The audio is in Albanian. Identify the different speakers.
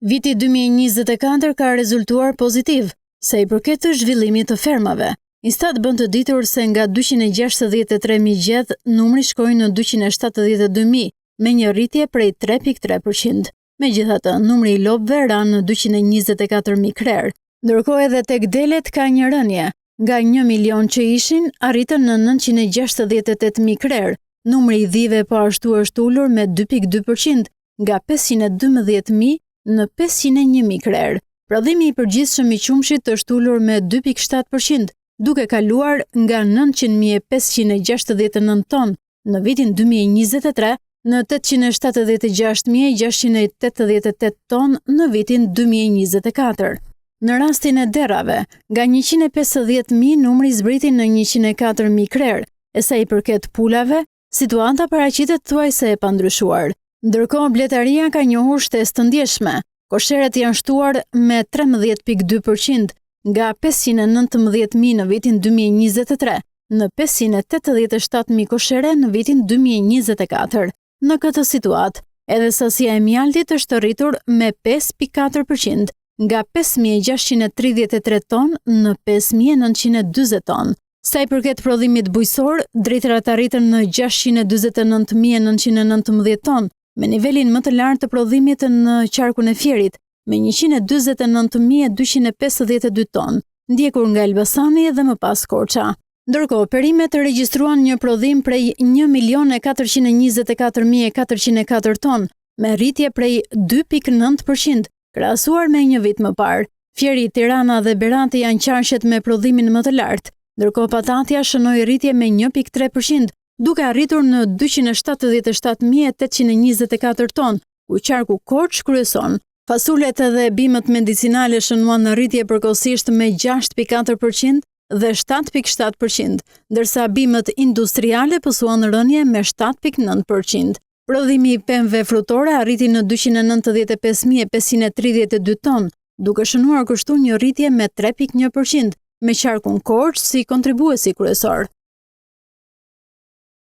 Speaker 1: Viti 2024 ka rezultuar pozitiv, sa i përket të zhvillimit të fermave. Instat bën të ditur se nga 263.000 gjeth, numri shkoi në 272.000, me një rritje prej 3.3%. Megjithatë, numri i lopëve ra në 224.000 krerë, ndërkohë edhe tek delet ka një rënje. Nga 1 milion që ishin, arritën në 968.000 krerë. Numri i dhive po ashtu është ulur me 2.2%, nga 512.000 në 501.000 krerë. Prodhimi i përgjithshëm i qumshit është ulur me 2.7%, duke kaluar nga 900.569 ton në vitin 2023 në 876.688 ton në vitin 2024. Në rastin e derrave, nga 150.000 numri zbriti në 104.000 krerë, e sa i përket pulave, situata paraqitet thuajse e pandryshuar. Ndërkohë bletaria ka njohur shtesë të ndjeshme. Kosheret janë shtuar me 13.2%, nga 519.000 në vitin 2023 në 587.000 koshere në vitin 2024. Në këtë situatë, edhe sasia e mjaltit është rritur me 5.4%, nga 5.633 ton në 5.920 ton. Sa i përket prodhimit bujqësor, drejtrat arritën në 629.919 ton, me nivelin më të lartë të prodhimit në qarkun e Fierit, me 129.252 ton, ndjekur nga Elbasani dhe më pas Korça. Ndërkohë, Perimet regjistruan një prodhim prej 1.424.404 ton, me rritje prej 2.9%, krahasuar me një vit më parë. Fieri, Tirana dhe Berati janë qarqet me prodhimin më të lartë, ndërkohë Patatja shënoi rritje me 1.3%, duke arritur në 277.824 ton, ku qarku Korç kryeson. Fasulet dhe bimët medicinale shënuan në rritje përkohësisht me 6.4% dhe 7.7%, ndërsa bimët industriale pësuan rënje me 7.9%. Prodhimi i pemëve frutore arriti në 295.532 ton, duke shënuar kështu një rritje me 3.1%, me qarkun Korç si kontribuesi kryesor.